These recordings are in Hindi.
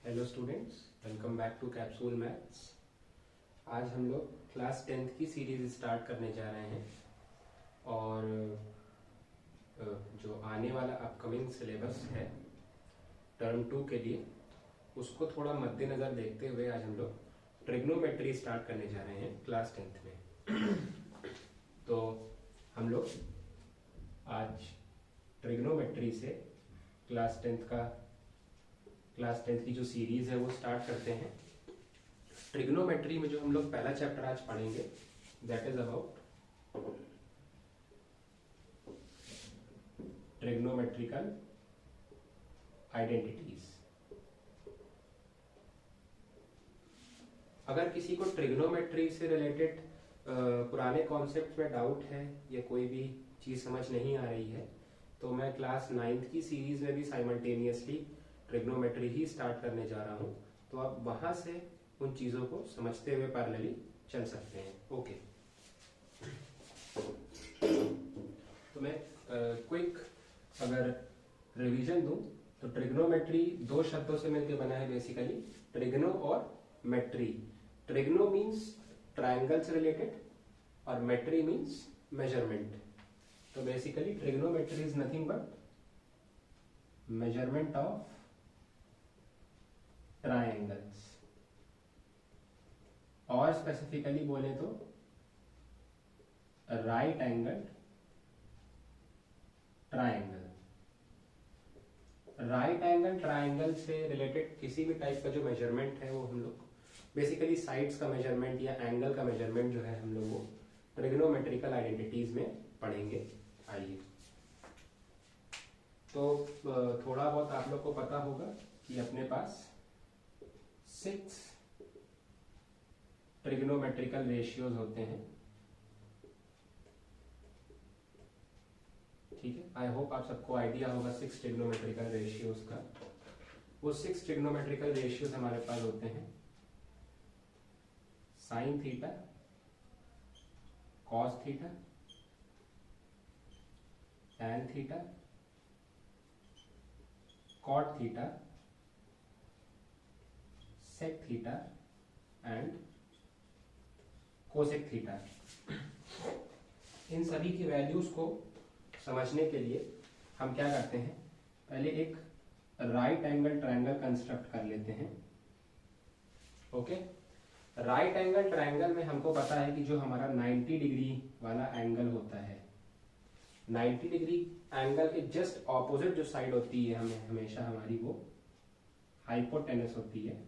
Hello students, welcome back to Capsule Maths. आज हम लोग क्लास 10th की सीरीज स्टार्ट करने जा रहे हैं और जो आने वाला अपकमिंग सिलेबस है टर्म 2 के लिए उसको थोड़ा मद्देनज़र देखते हुए आज हम लोग ट्रिग्नोमेट्री स्टार्ट करने जा रहे हैं क्लास 10th में। तो हम लोग आज ट्रिग्नोमेट्री से क्लास 10th की जो सीरीज है वो स्टार्ट करते हैं। ट्रिग्नोमेट्री में जो हम लोग पहला चैप्टर आज पढ़ेंगे that is about trigonometrical identities. अगर किसी को ट्रिग्नोमेट्री से रिलेटेड पुराने कॉन्सेप्ट में डाउट है या कोई भी चीज समझ नहीं आ रही है तो मैं क्लास 9th की सीरीज में भी साइमल्टेनियसली ट्रिग्नोमेट्री ही स्टार्ट करने जा रहा हूं, तो आप वहां से उन चीजों को समझते हुए पैरेलली चल सकते हैं। ओके, तो मैं क्विक अगर रिवीजन दूं तो ट्रिग्नोमेट्री दो शब्दों से मिलकर बना है बेसिकली, ट्रिग्नो और मेट्री। ट्रिग्नो मीन्स ट्रायंगल से रिलेटेड और मेट्री मीन्स मेजरमेंट। तो basically trigonometry is nothing but measurement of triangles, और स्पेसिफिकली बोले तो right angle triangle. Right angle triangle से रिलेटेड किसी भी टाइप का जो मेजरमेंट है वो हम लोग बेसिकली साइड्स का मेजरमेंट या एंगल का मेजरमेंट जो है हम लोग वो ट्रिग्नोमेट्रिकल आइडेंटिटीज में पढ़ेंगे। आइए, तो थोड़ा बहुत आप लोग को पता होगा कि अपने पास 6 ट्रिग्नोमेट्रिकल रेशियोज होते हैं। ठीक है, आई होप आप सबको आइडिया होगा 6 ट्रिग्नोमेट्रिकल रेशियोज का। वो 6 ट्रिग्नोमेट्रिकल रेशियोज हमारे पास होते हैं sine theta, cos theta, tan theta, cot theta, sec theta and cosec theta. इन सभी की वैल्यूज को समझने के लिए हम क्या करते हैं, पहले एक राइट एंगल ट्रायंगल कंस्ट्रक्ट कर लेते हैं। ओके, राइट एंगल ट्रायंगल में हमको पता है कि जो हमारा 90 डिग्री वाला एंगल होता है, 90 डिग्री एंगल के जस्ट ऑपोजिट जो साइड होती है हमें हमेशा हमारी वो हाइपोटेनस होती है।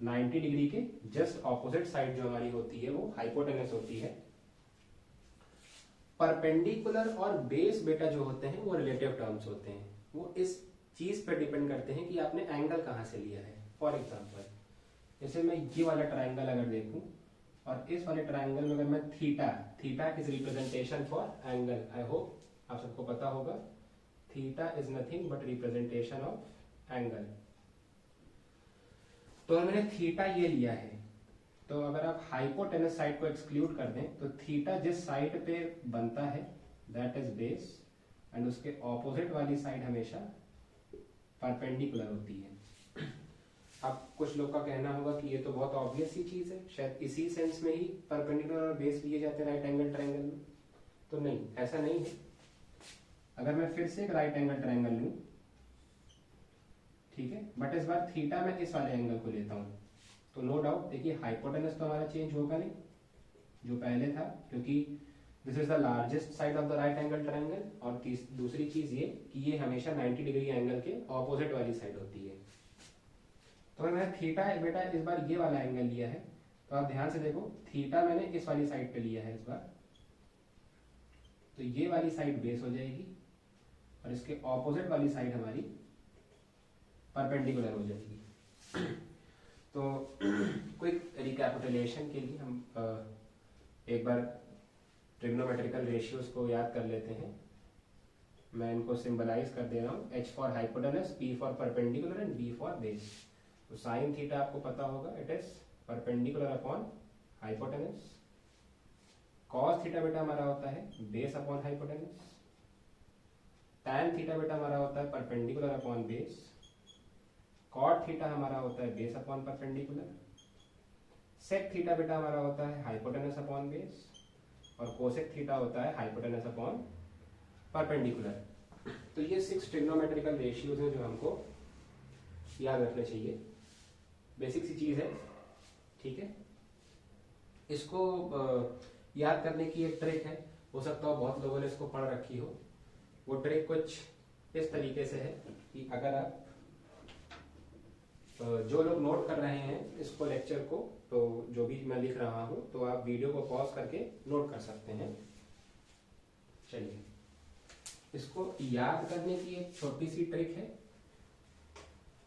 90 डिग्री के जस्ट ऑपोजिट साइड जो हमारी होती है वो हाइपोटेनस होती है। परपेंडिकुलर और बेस बेटा जो होते हैं वो रिलेटिव टर्म्स होते हैं। वो इस चीज पर डिपेंड करते हैं कि आपने एंगल कहां से लिया है। फॉर एग्जांपल, जैसे मैं ये वाला ट्रायंगल अगर देखूं और इस वाले ट्रायंगल में अगर मैं theta is representation for angle, I hope आप सबको पता होगा theta is nothing but representation of angle. तो मैंने थीटा ये लिया है, तो अगर आप हाइपोटेनस साइड को एक्सक्लूड कर दें तो थीटा जिस साइड पे बनता है दैट इज बेस एंड उसके ऑपोजिट वाली साइड हमेशा परपेंडिकुलर होती है। अब कुछ लोग का कहना होगा कि ये तो बहुत ऑब्वियस सी चीज है, शायद इसी सेंस में ही परपेंडिकुलर और बेस लिए जाते हैं राइट एंगल ट्रायंगल में। तो नहीं, ऐसा नहीं है। अगर मैं फिर से एक राइट एंगल ट्रायंगल लूं, ठीक है, बट इस बार थीटा में इस वाले एंगल को लेता हूं, तो नो डाउट देखिए हाइपोटेनस तो हमारा चेंज होगा नहीं जो पहले था, क्योंकि this is the largest side of the right angle triangle. और दूसरी चीज ये कि ये हमेशा 90 डिग्री एंगल के ऑपोजिट वाली साइड होती है। तो मैंने थीटा बेटा इस बार ये वाला एंगल लिया है, तो आप ध्यान से देखो थीटा मैंने इस वाली साइड पे लिया है इस बार, तो ये वाली साइड बेस हो जाएगी और इसके ऑपोजिट वाली साइड हमारी परपेंडिकुलर हो जाएगी। तो क्विक रिकैपिटुलेशन के लिए हम एक बार ट्रिग्नोमेट्रिकल रेशियोज को याद कर लेते हैं। मैं इनको सिंबलाइज कर दे रहा हूँ, H for hypotenuse, P for perpendicular and B for base. तो साइन थीटा आपको पता होगा, it is perpendicular upon hypotenuse. Cos theta बेटा हमारा होता है base upon hypotenuse. Tan theta बेटा हमारा होता है perpendicular upon base. Cot theta हमारा होता है base upon perpendicular, sec theta बेटा हमारा होता है हाइपोटेनस अपॉन बेस, और कोसेक थीटा होता है हाइपोटेनस अपॉन परपेंडिकुलर। तो ये 6 ट्रिग्नोमेट्रिकल रेशियोज हैं जो हमको याद रखने चाहिए। बेसिक सी चीज है, ठीक है। इसको याद करने की एक ट्रिक है, हो सकता हो बहुत लोगों ने इसको पढ़ रखी हो। वो ट्रिक कुछ इस तरीके से है कि अगर आप जो लोग नोट कर रहे हैं इसको लेक्चर को, तो जो भी मैं लिख रहा हूं, तो आप वीडियो को पॉज करके नोट कर सकते हैं। चलिए, इसको याद करने की एक छोटी सी ट्रिक है।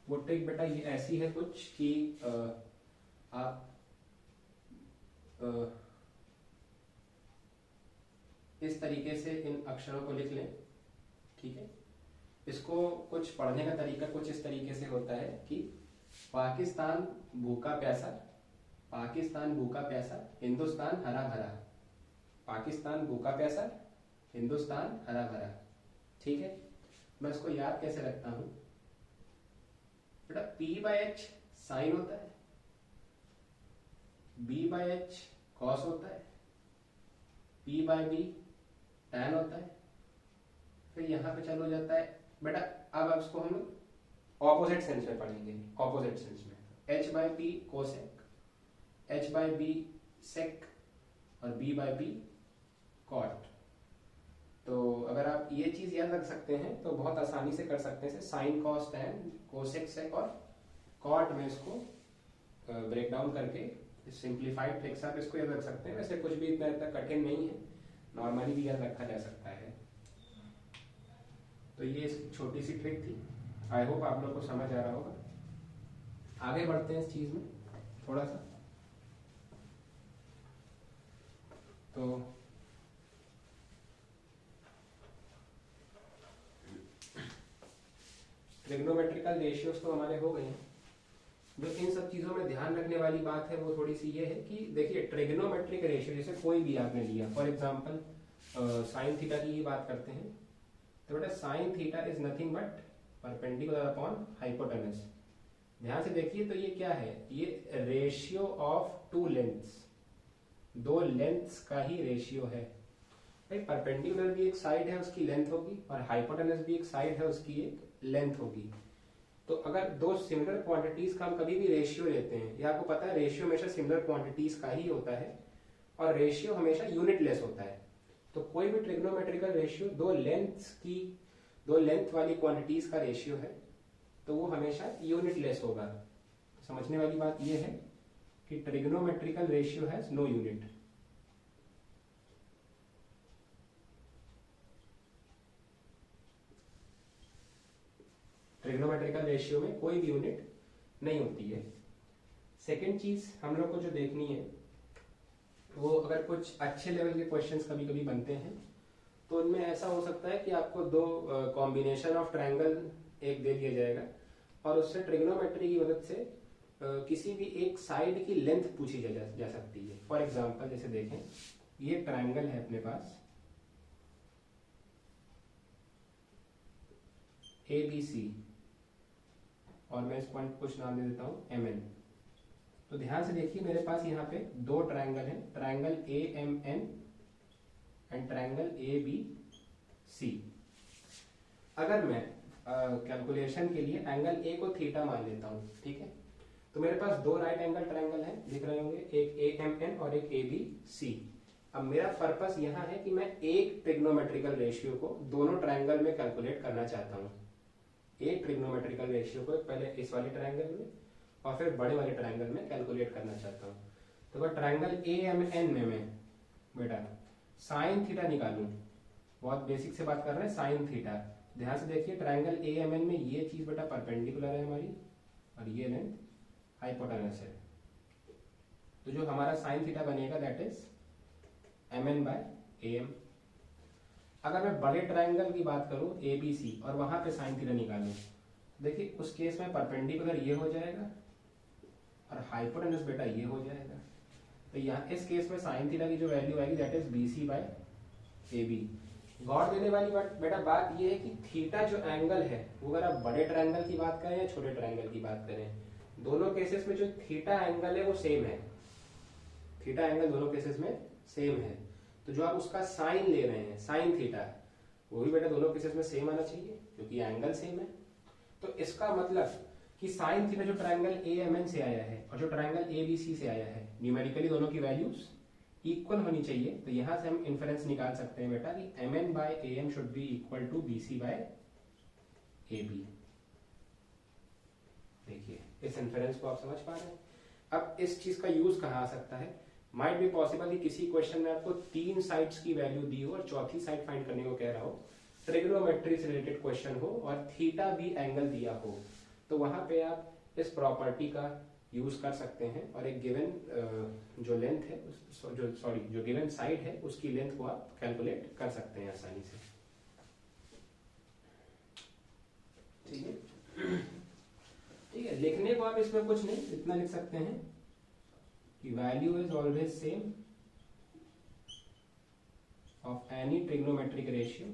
वो ट्रिक बेटा ये ऐसी है कुछ कि आप इस तरीके से इन अक्षरों को लिख लें, ठीक है। इसको कुछ पढ़ने का तरीका कुछ इस तरीके से होता है कि पाकिस्तान भूखा प्यासा, पाकिस्तान भूखा प्यासा, हिंदुस्तान हरा भरा, पाकिस्तान भूखा प्यासा, हिंदुस्तान हरा भरा, ठीक है। मैं इसको याद कैसे रखता हूं बेटा, P/H साइन होता है, B/H कॉस होता है, P/B टैन होता है, फिर यहां पे चालू हो जाता है बेटा। अब इसको हम ऑपोजिट सेंस में पढ़ेंगे, ऑपोजिट सेंस में H/P कोसेक, H/B सेक और B/B कॉट। तो अगर आप ये चीज याद रख सकते हैं तो बहुत आसानी से कर सकते हैं। Sine cos tan cosec sec और कॉट में इसको ब्रेक डाउन करके सिंप्लीफाइड ट्रिक्स आप इसको याद रख सकते हैं। वैसे कुछ भी इतना कठिन नहीं है, नॉर्मली भी याद रखा जा सकता है। तो ये छोटी सी ट्रिक थी, आई होप आप लोग को समझ आ रहा होगा। आगे बढ़ते हैं इस चीज में थोड़ा सा। तो ट्रिग्नोमेट्रिकल रेशियोज तो हमारे हो गए हैं। जो इन सब चीजों में ध्यान रखने वाली बात है वो थोड़ी सी ये है कि देखिए, ट्रिग्नोमेट्रिक रेशियो जैसे कोई भी आपने लिया, फॉर एग्जांपल साइन थीटा की ही बात करते हैं, तो बेटा sine theta is nothing but perpendicular upon hypotenuse. ध्यान से देखिए, तो ये क्या है, ये रेशियो ऑफ टू लेंथ्स, दो लेंथ्स का ही रेशियो है भाई। परपेंडिकुलर भी एक साइड है, उसकी लेंथ होगी, और हाइपोटेनस भी एक साइड है, उसकी एक लेंथ होगी। तो अगर दो सिमिलर क्वांटिटीज का हम कभी भी रेशियो लेते हैं, या आपको पता है रेशियो हमेशा सिमिलर क्वांटिटीज का ही होता है, और रेशियो हमेशा यूनिटलेस होता है। तो कोई भी ट्रिग्नोमेट्रिकल रेशियो दो लेंथ वाली क्वांटिटीज का रेशियो है, तो वो हमेशा यूनिटलेस होगा। समझने वाली बात यह है कि trigonometrical ratio has no unit. Trigonometrical ratio में कोई भी यूनिट नहीं होती है। सेकेंड चीज हम लोग को जो देखनी है, वो अगर कुछ अच्छे लेवल के क्वेश्चंस कभी कभी बनते हैं, तो उनमें ऐसा हो सकता है कि आपको दो कॉम्बिनेशन ऑफ ट्रायंगल एक दे दिया जाएगा, और उससे ट्रिग्नोमेट्री की मदद से किसी भी एक साइड की लेंथ पूछी जा सकती है। फॉर एग्जांपल जैसे देखें, ये ट्रायंगल है अपने पास ABC, और मैं इस पॉइंट को कुछ नाम दे देता हूं MN। तो ध्यान से देखिए, मेरे पास यहाँ पे दो ट्रायंगल हैं, triangle AMN and triangle ABC। अगर मैं कैलकुलेशन के लिए एंगल A को थीटा मान लेता हूं, ठीक है, तो मेरे पास दो राइट एंगल ट्रायंगल हैं, दिख रहे होंगे, एक AMN और एक ABC। अब मेरा पर्पस यहाँ है कि मैं एक ट्रिग्नोमेट्रिकल रेशियो को दोनों ट्रायंगल में कैलकुलेट करना चाहता हूँ। एक ट्रिग्नोमेट्रिकल रेशियो को पहले इस वाले ट्रायंगल में और फिर बड़े वाले ट्रायंगल में कैलकुलेट करना चाहता हूँ। तो अगर ट्रायंगल AMN में मैं बेटा साइन थीटा निकालूं, बहुत बेसिक से बात कर रहे हैं, साइन थीटा। ध्यान से देखिए, ट्रायंगल AMN में ये चीज बेटा परपेंडिकुलर है हमारी, और ये लेंथ हाइपोटेनस है। तो जो हमारा साइन थीटा बनेगा दैट इज MN/AM। अगर मैं बड़े ट्रायंगल की बात करूं ABC और वहां पे साइन थीटा निकालूं, देखिए उस केस में परपेंडिकुलर ये हो जाएगा और हाइपोटेनस बेटा ये हो जाएगा। तो यहाँ इस केस में साइन थीटा की जो वैल्यू आएगी दैट इज BC/AB। गौर देने वाली बेटा बात यह है कि थीटा जो एंगल है वो अगर आप बड़े ट्रायंगल की बात करें या छोटे ट्रायंगल की बात करें, दोनों केसेस में जो थीटा एंगल है वो सेम है। थीटा एंगल दोनों केसेस में सेम है, तो जो आप उसका साइन ले रहे हैं साइन थीटा, वो भी बेटा दोनों केसेस में सेम आना चाहिए क्योंकि एंगल सेम है। तो इसका मतलब कि साइन थीटा जो ट्रायंगल AMN से आया है और जो ट्रायंगल ABC से आया है, न्यूमेरिकली दोनों की वैल्यूज इक्वल होनी चाहिए। तो यहां से हम इन्फरेंस निकाल सकते हैं बेटा कि MN by AM should be equal to BC by AB। देखिए इस इन्फरेंस को आप समझ पा रहे हैं। अब इस चीज का यूज कहां आ सकता है, माइट बी पॉसिबल कि किसी क्वेश्चन में आपको 3 साइड्स की वैल्यू दी हो और चौथी साइड फाइंड करने को कह रहा हो, ट्रिग्नोमेट्री से रिलेटेड क्वेश्चन हो और थीटा भी एंगल दिया हो, तो वहां पे आप इस प्रॉपर्टी का यूज कर सकते हैं और एक गिवन जो लेंथ है जो गिवन साइड है उसकी लेंथ को आप कैलकुलेट कर सकते हैं आसानी से। ठीक है, ठीक है। लिखने को आप इसमें कुछ नहीं, इतना लिख सकते हैं कि value is always same of any trigonometric ratio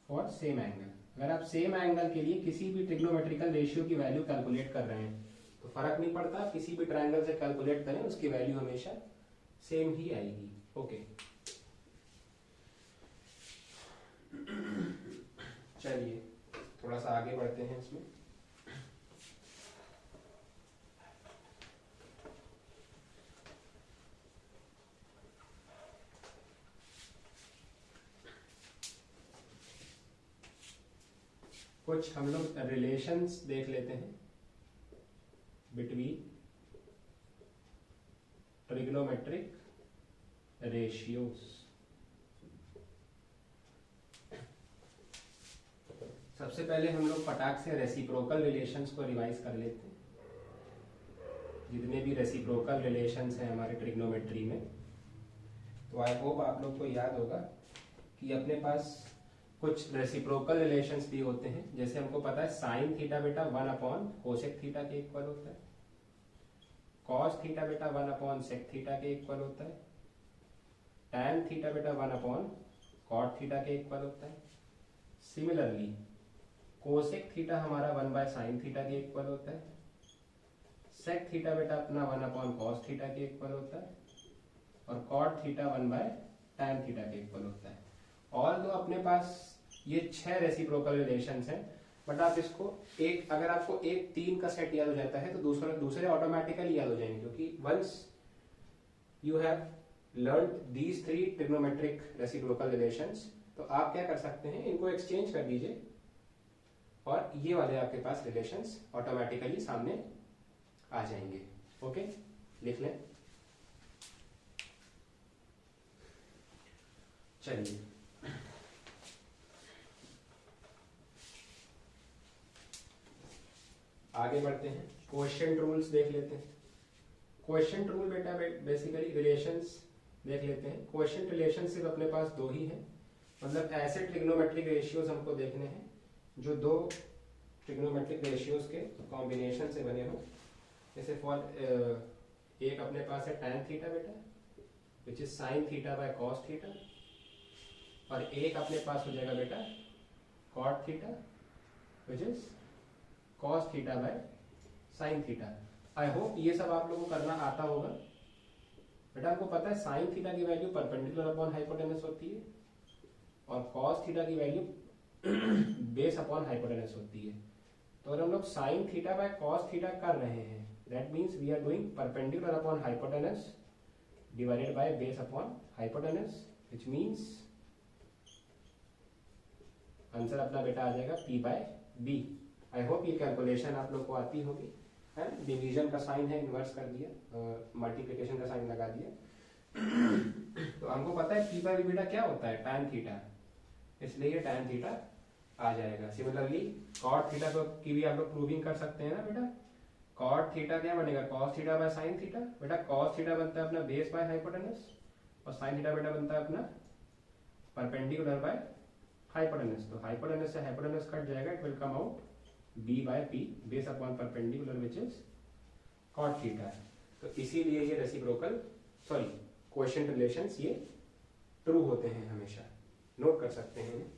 for same angle. अगर आप सेम एंगल के लिए किसी भी ट्रिग्नोमेट्रिकल रेशियो की वैल्यू कैलकुलेट कर रहे हैं तो फर्क नहीं पड़ता, किसी भी ट्रायंगल से कैलकुलेट करें उसकी वैल्यू हमेशा सेम ही आएगी। ओके, चलिए थोड़ा सा आगे बढ़ते हैं इसमें। कुछ हम लोग रिलेशंस देख लेते हैं बिटवीन ट्रिग्नोमेट्रिक रेशियोज। सबसे पहले हम लोग फटाक से रेसिप्रोकल रिलेशंस को रिवाइज कर लेते हैं। जितने भी रेसिप्रोकल रिलेशंस हैं हमारे ट्रिग्नोमेट्री में, तो आई होप आप लोग को याद होगा कि अपने पास कुछ रेसिप्रोकल रिलेशंस भी होते हैं। जैसे हमको पता है साइन थीटा बेटा 1 अपॉन कोसेक थीटा के इक्वल होता है, कॉस थीटा बेटा 1 अपॉन सेक थीटा के इक्वल होता है, टैन थीटा बेटा 1 अपॉन कॉट थीटा के इक्वल होता है। सिमिलरली कोसेक थीटा हमारा 1 बाय साइन थीटा के इक्वल होता है, सेक थीटा बेटा अपना 1 अपॉन कॉस थीटा के इक्वल होता है और cot theta 1 by tan theta के इक्वल होता है। और दो अपने पास ये 6 रेसिप्रोकल रिलेशंस हैं, बट आप इसको एक, अगर आपको एक 3 का सेट याद हो जाता है तो दूसरे ऑटोमेटिकली याद हो जाएंगे, क्योंकि once you have learn these 3 trigonometric reciprocal relations, तो आप क्या कर सकते हैं, इनको एक्सचेंज कर दीजिए और ये वाले आपके पास रिलेशंस ऑटोमेटिकली सामने आ जाएंगे। ओके, लिख लें। चलिए आगे बढ़ते हैं, क्वोशिएंट रूल्स देख लेते हैं। क्वोशिएंट रूल बेटा बेसिकली रिलेशंस देख लेते हैं। क्वोशिएंट रिलेशन सिर्फ अपने पास 2 ही है, मतलब ऐसे ट्रिग्नोमेट्रिक रेशियोज हमको देखने हैं जो 2 ट्रिग्नोमेट्रिक रेशियोज के कॉम्बिनेशन से बने हो। जैसे फॉर एक अपने पास है टैन थीटा बेटा which is sine theta by cos theta, और एक अपने पास हो जाएगा बेटा cot theta which is cos theta by sine theta. I hope ये सब आप लोगों को करना आता होगा। बेटा आपको पता है साइन थीटा की वैल्यू परपेंडिकुलर अपॉन हाइपोटेनस होती है और कॉस थीटा की वैल्यू बेस अपॉन हाइपोटेनस होती है। तो अगर हम लोग sine theta by cos theta कर रहे हैं, that means we are doing perpendicular upon hypotenuse divided by base upon hypotenuse, which means answer अपना बेटा आ जाएगा P by B। I hope ये कैलकुलेशन आप लोग को आती होगी, है। डिवीजन का साइन है, इन्वर्स कर दिया, मल्टीप्लिकेशन का साइन लगा दिया। तो हमको पता है P बाय B बेटा क्या होता है, टैन थीटा, इसलिए ये टैन थीटा आ जाएगा। सिमिलरली कॉट थीटा की भी आप लोग प्रूविंग कर सकते हैं ना बेटा। कॉट थीटा क्या बनेगा, cos theta by sine theta. बेटा कॉस थीटा बनता है अपना बेस बाय हाइपोटेनस और साइन थीटा बेटा बनता है अपना परपेंडिकुलर बाय हाइपोटेनस। तो हाइपोटेनस से हाइपोटेनस कट जाएगा, it will come out B by P base upon perpendicular which is cot theta है, तो इसीलिए ये रेसिप्रोकल कोएफिशिएंट रिलेशंस ये ट्रू होते हैं हमेशा, नोट कर सकते हैं इन्हें।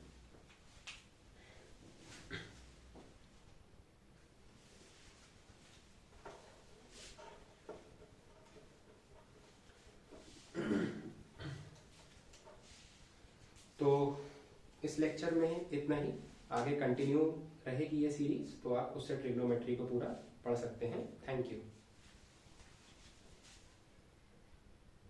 तो इस लेक्चर में इतना ही, आगे कंटिन्यू रहेगी ये सीरीज, तो आप उससे ट्रिग्नोमेट्री को पूरा पढ़ सकते हैं। Thank you.